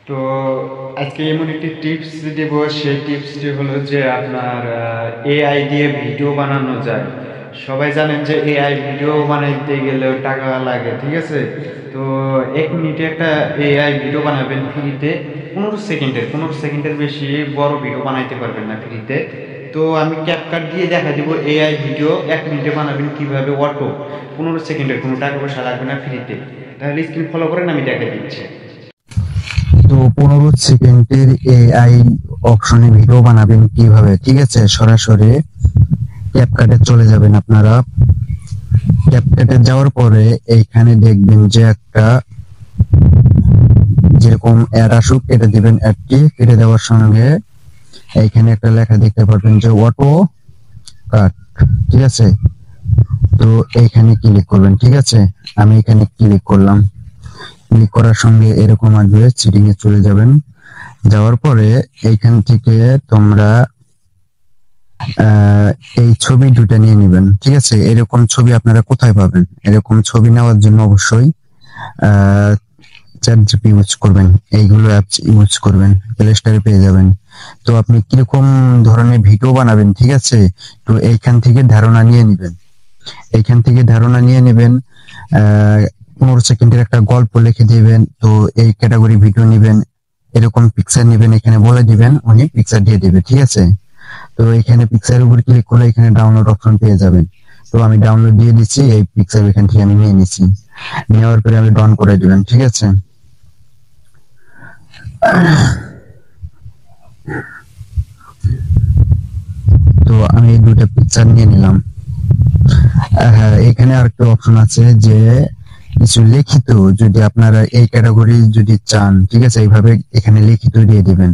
তো আজকে এমন একটি টিপস দেব, সেই টিপসটি হলো যে আপনার এআই দিয়ে ভিডিও বানানো যায়। সবাই জানেন যে এআই ভিডিও বানাইতে গেলেও টাকা লাগে, ঠিক আছে? তো 1 মিনিটে একটা এআই ভিডিও বানাবেন ফ্রিতে, 15 সেকেন্ডের বেশি বড় ভিডিও বানাইতে পারবেন না ফ্রিতে। তো আমি ক্যাপকাট দিয়ে দেখা দিব এআই ভিডিও 1 মিনিটে বানাবেন কিভাবে, অটো 15 সেকেন্ডের, কোনো টাকা পয়সা লাগবে না, ফ্রিতে। তাহলে স্ক্রিন ফলো করেন, আমি দেখা দিচ্ছি। তো 15 সেকেন্ডের এআই অপশনে ভিডিও বানাবেন কিভাবে, ঠিক আছে? সরাসরি ক্যাপকাটে চলে যাবেন। আপনারা ক্যাপকাটে যাওয়ার পরে এইখানে দেখবেন যে একটা যেরকম অ্যাড আসুক কেটে দিবেন। অ্যাডটি কেটে দেওয়ার সঙ্গে এইখানে একটা লেখা দেখতে পারবেন যে অটো কাট, ঠিক আছে? তো এইখানে ক্লিক করবেন, ঠিক আছে? আমি এখানে ক্লিক করলাম। ক্লিক করার সঙ্গে এরকম আসবে, সেটিং এ চলে যাবেন। যাওয়ার পরে এইখান থেকে তোমরা এই ছবি দুটো নিয়ে নেবেন, ঠিক আছে? এরকম ছবি আপনারা কোথায় পাবেন? এরকম ছবি নেওয়ার জন্য অবশ্যই চ্যাট জিপি ইউজ করবেন, এইগুলো অ্যাপস ইউজ করবেন, প্লে স্টোরে পেয়ে যাবেন। তো আপনি কিরকম ধরনের ভিডিও বানাবেন, ঠিক আছে? তো এইখান থেকে ধারণা নিয়ে নেবেন। এইখান থেকে ধারণা নিয়ে নেবেন। 15 সেকেন্ডের একটা গল্প লিখে দিবেন। তো এই ক্যাটাগরি ভিডিও নেবেন, এরকম পিকচার নেবেন, এখানে বলে দিবেন, উনি পিকচার দিয়ে দিবে, ঠিক আছে? তো এখানে পিকচারের উপর ক্লিক করলে এখানে ডাউনলোড অপশন পেয়ে যাবেন। তো আমি ডাউনলোড দিয়ে দিচ্ছি, এই পিকচার এখান থেকে আমি নিয়ে নিচ্ছি। নেওয়ার পরে আমি ডাউন করে দিবেন, ঠিক আছে? তো আমি এই দুইটা পিকচার নিয়ে নিলাম। হ্যাঁ, এখানে আরেকটা অপশন আছে যে কিছু লিখিত, যদি আপনারা এই ক্যাটাগরি যদি চান, ঠিক আছে, এইভাবে এখানে লিখিত দিয়ে দিবেন।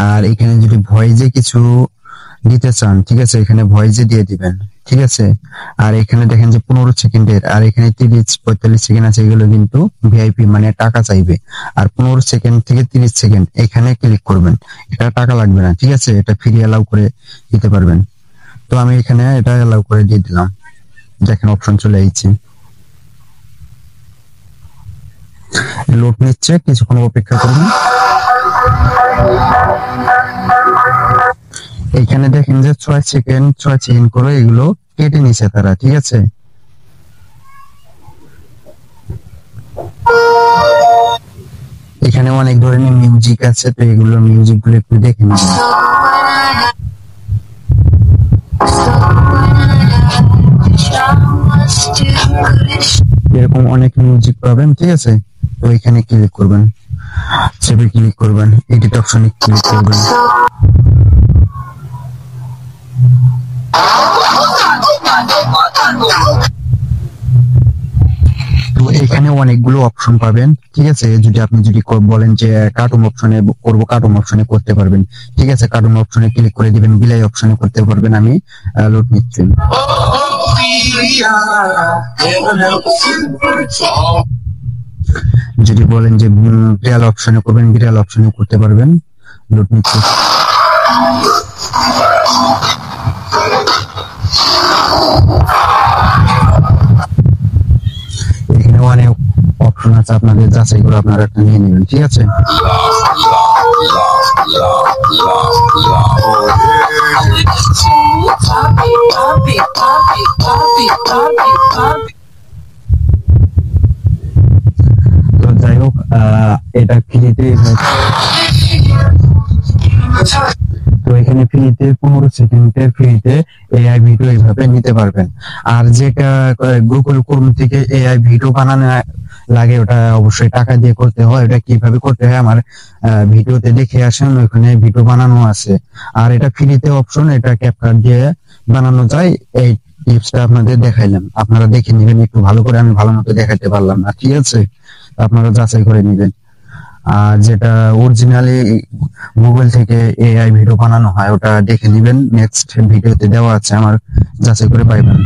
আর এখানে যদি ভয়েসে কিছু দিতে চান, ঠিক আছে, এখানে ভয়েসে দিয়ে দিবেন, ঠিক আছে? আর এখানে দেখেন যে 15 সেকেন্ডের, আর এখানে 30-45 সেকেন্ড আছে, এগুলো কিন্তু ভিআইপি, মানে টাকা চাইবে। আর 15 সেকেন্ড থেকে 30 সেকেন্ড এখানে ক্লিক করবেন, এটা টাকা লাগবে না, ঠিক আছে? এটা ফ্রি অ্যালাউ করে দিতে পারবেন। তো আমি এখানে এটা অ্যালাউ করে দিয়ে দিলাম। দেখেন অপশন চলে আসছে, লোড নিচ্ছে, কিছুক্ষণ অপেক্ষা করবেন। এইখানে দেখেন যে 6 সেকেন্ড করে এগুলো কেটে নিছে তারা, ঠিক আছে? এখানে অনেক ধরনের মিউজিক আছে, তো এগুলো মিউজিক গুলো একটু দেখে নেবেন। এরকম অনেক মিউজিক পাবেন, ঠিক আছে? তো এখানে ক্লিক করবেন, সেভে ক্লিক করবেন, এডিট অপশনে ক্লিক করবেন। তো এখানে অনেকগুলো অপশন পাবেন, ঠিক আছে? যদি আপনি বলেন যে কার্টুন অপশনে করব, কার্টুন অপশনে করতে পারবেন, ঠিক আছে? কার্টুন অপশনে ক্লিক করে দিবেন, বিলাই অপশনে করতে পারবেন। আমি লোড নিচ্ছি। যদি বলেন যে বিড়াল অপশনে করবেন, বিড়াল অপশনে করতে পারবেন। লোড নিচ্ছি। এখানে অনেক অপশন আছে, আপনাদের যাচাই করে আপনারা একটা নিয়ে নেবেন, ঠিক আছে? তো যাই হোক, এটা ফ্রিতে, তো এখানে ফ্রিতে 15 সেকেন্ডের ফ্রিতে এআই ভিডিও এইভাবে নিতে পারবেন। আর যেটা গুগল ক্রোম থেকে এআই ভিডিও বানানো লাগে, ওটা অবশ্যই টাকা দিয়ে করতে হয়। ওটা কিভাবে করতে হয় আমার ভিডিওতে দেখে আসেন, ওখানে ভিডিও বানানো আছে। আর এটা ফ্রিতে অপশন, এটা ক্যাপকাট দিয়ে বানানো যায়। এই টিপসটা আপনাদের দেখাইলাম, আপনারা দেখে নেবেন একটু ভালো করে, আমি ভালো মতো দেখাতে পারলাম না, ঠিক আছে? আপনারা যাচাই করে নেবেন। আর যেটা অরিজিনালি গুগল থেকে এআই ভিডিও বানানো হয়, ওটা দেখে নেবেন, নেক্সট ভিডিওতে দেওয়া আছে, আমার যাচাই করে পাইবেন।